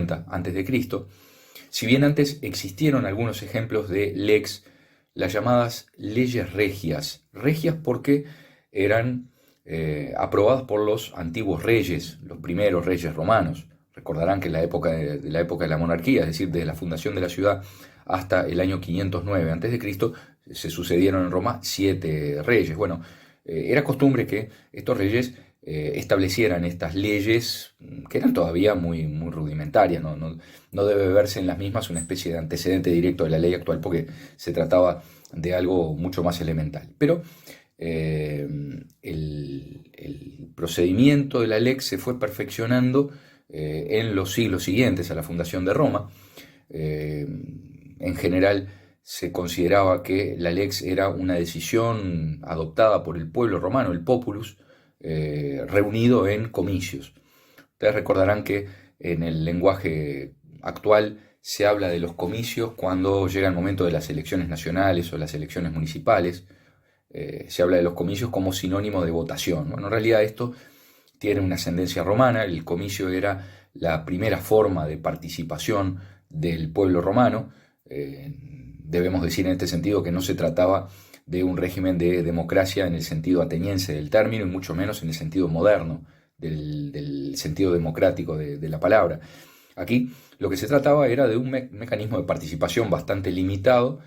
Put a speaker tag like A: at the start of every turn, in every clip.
A: 50 a.C., si bien antes existieron algunos ejemplos de lex, las llamadas leyes regias. Regias porque eran aprobadas por los antiguos reyes, los primeros reyes romanos. Recordarán que en la época de la monarquía, es decir, desde la fundación de la ciudad hasta el año 509 a.C., se sucedieron en Roma 7 reyes. Bueno, era costumbre que estos reyes establecieran estas leyes que eran todavía muy, muy rudimentarias. No debe verse en las mismas una especie de antecedente directo de la ley actual porque se trataba de algo mucho más elemental. Pero el procedimiento de la lex se fue perfeccionando en los siglos siguientes a la fundación de Roma. En general se consideraba que la lex era una decisión adoptada por el pueblo romano, el populus, reunido en comicios. Ustedes recordarán que en el lenguaje actual se habla de los comicios cuando llega el momento de las elecciones nacionales o las elecciones municipales. Se habla de los comicios como sinónimo de votación. Bueno, en realidad esto tiene una ascendencia romana. El comicio era la primera forma de participación del pueblo romano. Debemos decir en este sentido que no se trataba de un régimen de democracia en el sentido ateniense del término, y mucho menos en el sentido moderno del sentido democrático de la palabra. Aquí lo que se trataba era de un mecanismo de participación bastante limitado,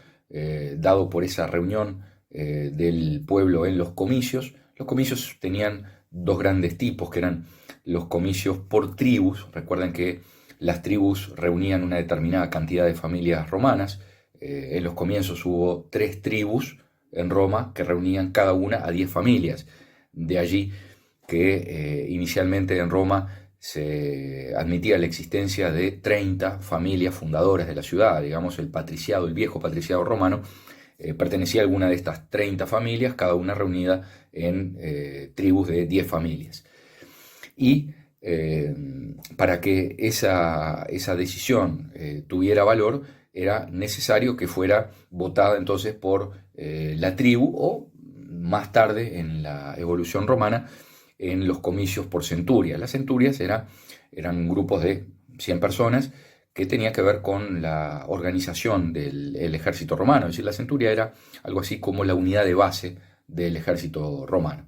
A: dado por esa reunión del pueblo en los comicios. Los comicios tenían dos grandes tipos, que eran los comicios por tribus. Recuerden que las tribus reunían una determinada cantidad de familias romanas. En los comienzos hubo 3 tribus en Roma que reunían cada una a 10 familias. De allí que inicialmente en Roma se admitía la existencia de 30 familias fundadoras de la ciudad. Digamos, el patriciado, el viejo patriciado romano, pertenecía a alguna de estas 30 familias, cada una reunida en tribus de 10 familias. Y para que esa decisión tuviera valor, era necesario que fuera votada entonces por la tribu, o más tarde en la evolución romana en los comicios por centurias. Las centurias eran grupos de 100 personas que tenía que ver con la organización del ejército romano. Es decir, la centuria era algo así como la unidad de base del ejército romano.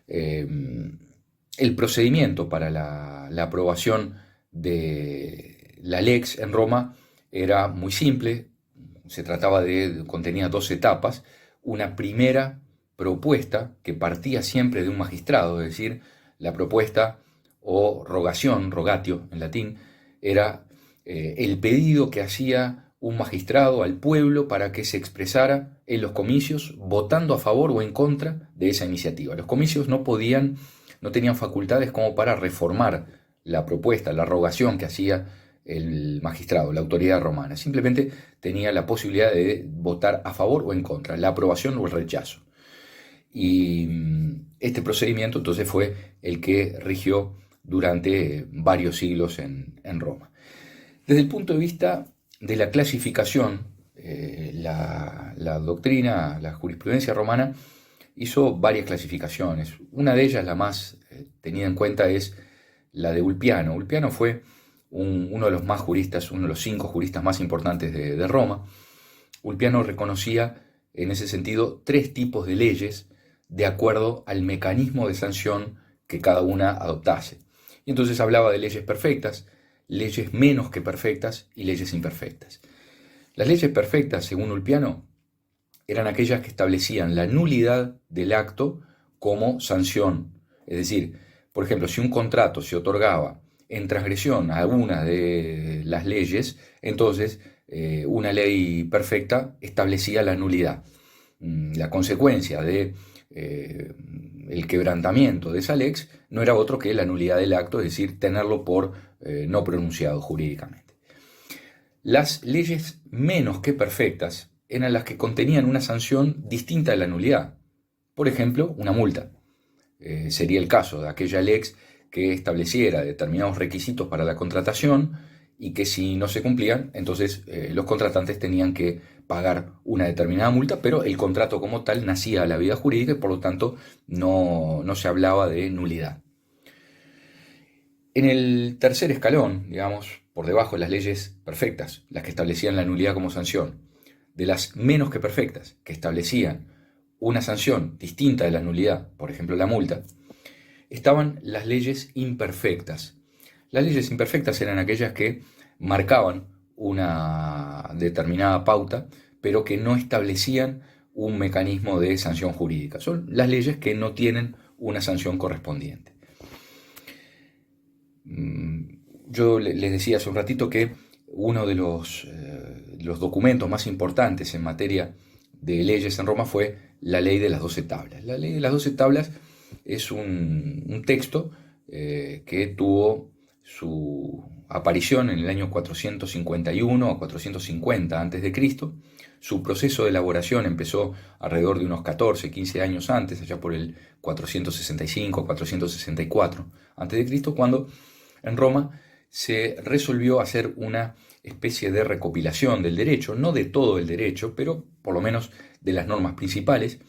A: El procedimiento para la aprobación de la lex en Roma era muy simple. Contenía 2 etapas. Una primera propuesta que partía siempre de un magistrado, es decir, la propuesta o rogación, rogatio en latín, era el pedido que hacía un magistrado al pueblo para que se expresara en los comicios votando a favor o en contra de esa iniciativa. Los comicios no tenían facultades como para reformar la propuesta, la rogación que hacía el magistrado, la autoridad romana. Simplemente tenía la posibilidad de votar a favor o en contra, la aprobación o el rechazo. Y este procedimiento entonces fue el que rigió durante varios siglos en Roma. Desde el punto de vista de la clasificación, la doctrina, la jurisprudencia romana hizo varias clasificaciones. Una de ellas, la más tenida en cuenta, es la de Ulpiano. Ulpiano fue uno de los más juristas, uno de los 5 juristas más importantes de Roma. Ulpiano reconocía en ese sentido 3 tipos de leyes de acuerdo al mecanismo de sanción que cada una adoptase. Y entonces hablaba de leyes perfectas, leyes menos que perfectas y leyes imperfectas. Las leyes perfectas, según Ulpiano, eran aquellas que establecían la nulidad del acto como sanción. Es decir, por ejemplo, si un contrato se otorgaba en transgresión a alguna de las leyes, entonces una ley perfecta establecía la nulidad. La consecuencia de el quebrantamiento de esa lex no era otro que la nulidad del acto, es decir, tenerlo por no pronunciado jurídicamente. Las leyes menos que perfectas eran las que contenían una sanción distinta de la nulidad. Por ejemplo, una multa. Sería el caso de aquella lex que estableciera determinados requisitos para la contratación y que si no se cumplían, entonces los contratantes tenían que pagar una determinada multa, pero el contrato como tal nacía a la vida jurídica y por lo tanto no se hablaba de nulidad. En el tercer escalón, digamos, por debajo las leyes perfectas, las que establecían la nulidad como sanción, de las menos que perfectas, que establecían una sanción distinta de la nulidad, por ejemplo la multa, estaban las leyes imperfectas. Las leyes imperfectas eran aquellas que marcaban una determinada pauta, pero que no establecían un mecanismo de sanción jurídica. Son las leyes que no tienen una sanción correspondiente. Yo les decía hace un ratito que uno de los documentos más importantes en materia de leyes en Roma fue la Ley de las 12 Tablas. La Ley de las 12 Tablas es un texto que tuvo su aparición en el año 451 o 450 a.C. Su proceso de elaboración empezó alrededor de unos 14, 15 años antes, allá por el 465, 464 a.C., cuando en Roma se resolvió hacer una especie de recopilación del derecho, no de todo el derecho, pero por lo menos de las normas principales,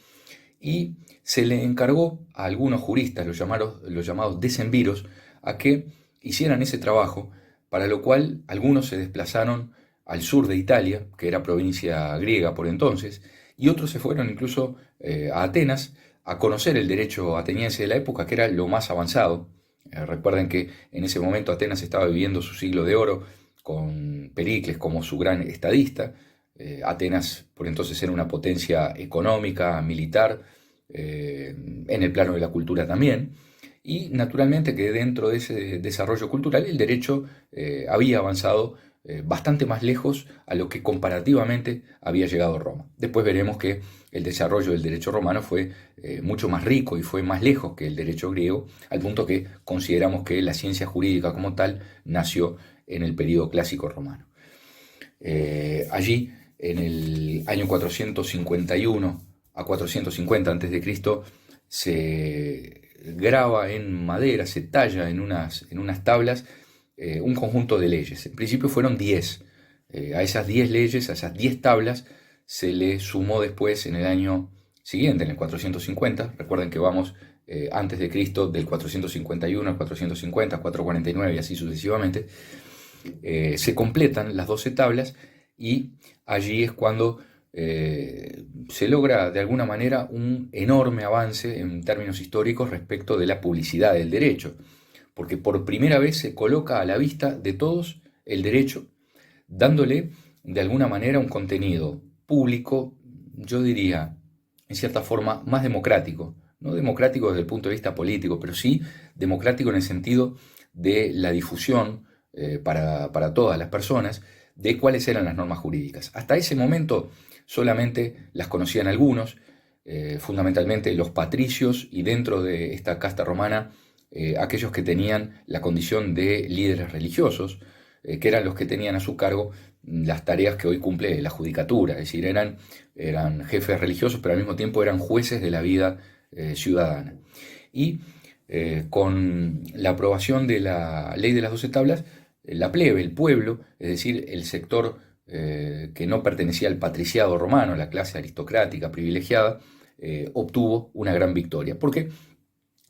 A: y se le encargó a algunos juristas, los llamados decemviros, a que hicieran ese trabajo, para lo cual algunos se desplazaron al sur de Italia, que era provincia griega por entonces, y otros se fueron incluso a Atenas a conocer el derecho ateniense de la época, que era lo más avanzado. Recuerden que en ese momento Atenas estaba viviendo su siglo de oro, con Pericles como su gran estadista. Atenas por entonces era una potencia económica, militar, en el plano de la cultura también, y naturalmente que dentro de ese desarrollo cultural el derecho había avanzado bastante más lejos a lo que comparativamente había llegado Roma. Después veremos que el desarrollo del derecho romano fue mucho más rico y fue más lejos que el derecho griego, al punto que consideramos que la ciencia jurídica como tal nació en el periodo clásico romano. Allí, en el año 451 a 450 a.C., se graba en madera, se talla en unas tablas un conjunto de leyes. En principio fueron 10. A esas 10 leyes, a esas 10 tablas, se le sumó después en el año siguiente, en el 450. Recuerden que vamos antes de Cristo, del 451 al 450, 449 y así sucesivamente. Se completan las 12 tablas y allí es cuando se logra de alguna manera un enorme avance en términos históricos respecto de la publicidad del derecho, porque por primera vez se coloca a la vista de todos el derecho, dándole de alguna manera un contenido público, yo diría, en cierta forma, más democrático. No democrático desde el punto de vista político, pero sí democrático en el sentido de la difusión para todas las personas de cuáles eran las normas jurídicas. Hasta ese momento solamente las conocían algunos, fundamentalmente los patricios y dentro de esta casta romana aquellos que tenían la condición de líderes religiosos, que eran los que tenían a su cargo las tareas que hoy cumple la judicatura, es decir, eran jefes religiosos, pero al mismo tiempo eran jueces de la vida ciudadana. Y con la aprobación de la ley de las 12 tablas, la plebe, el pueblo, es decir, el sector que no pertenecía al patriciado romano, la clase aristocrática privilegiada, obtuvo una gran victoria. Porque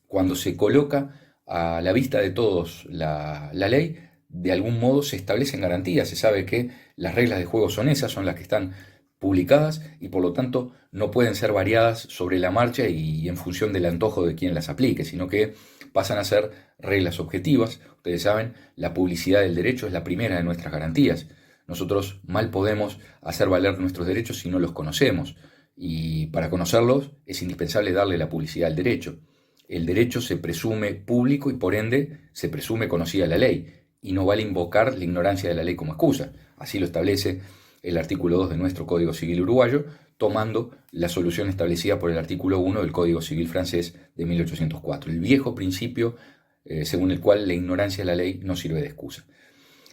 A: cuando se coloca a la vista de todos la ley, de algún modo se establecen garantías, se sabe que las reglas de juego son esas, son las que están publicadas y por lo tanto no pueden ser variadas sobre la marcha y en función del antojo de quien las aplique, sino que pasan a ser reglas objetivas. Ustedes saben, la publicidad del derecho es la primera de nuestras garantías. Nosotros mal podemos hacer valer nuestros derechos si no los conocemos, y para conocerlos es indispensable darle la publicidad al derecho. El derecho se presume público y por ende se presume conocida la ley, y no vale invocar la ignorancia de la ley como excusa. Así lo establece el artículo 2 de nuestro Código Civil uruguayo, tomando la solución establecida por el artículo 1 del Código Civil francés de 1804, el viejo principio según el cual la ignorancia de la ley no sirve de excusa.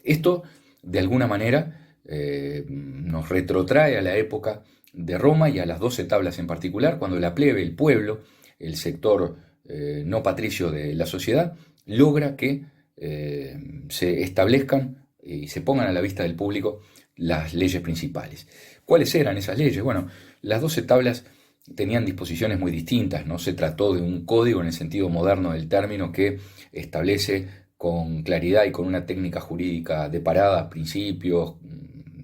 A: Esto, de alguna manera, nos retrotrae a la época de Roma y a las 12 tablas en particular, cuando la plebe, el pueblo, el sector no patricio de la sociedad, logra que se establezcan y se pongan a la vista del público las leyes principales. ¿Cuáles eran esas leyes? Bueno, las 12 tablas tenían disposiciones muy distintas, no se trató de un código en el sentido moderno del término que establece con claridad y con una técnica jurídica de parada, principios,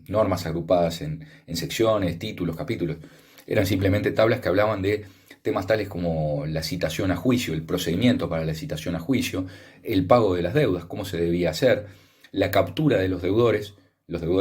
A: normas agrupadas en secciones, títulos, capítulos. Eran simplemente tablas que hablaban de temas tales como la citación a juicio, el procedimiento para la citación a juicio, el pago de las deudas, cómo se debía hacer, la captura de los deudores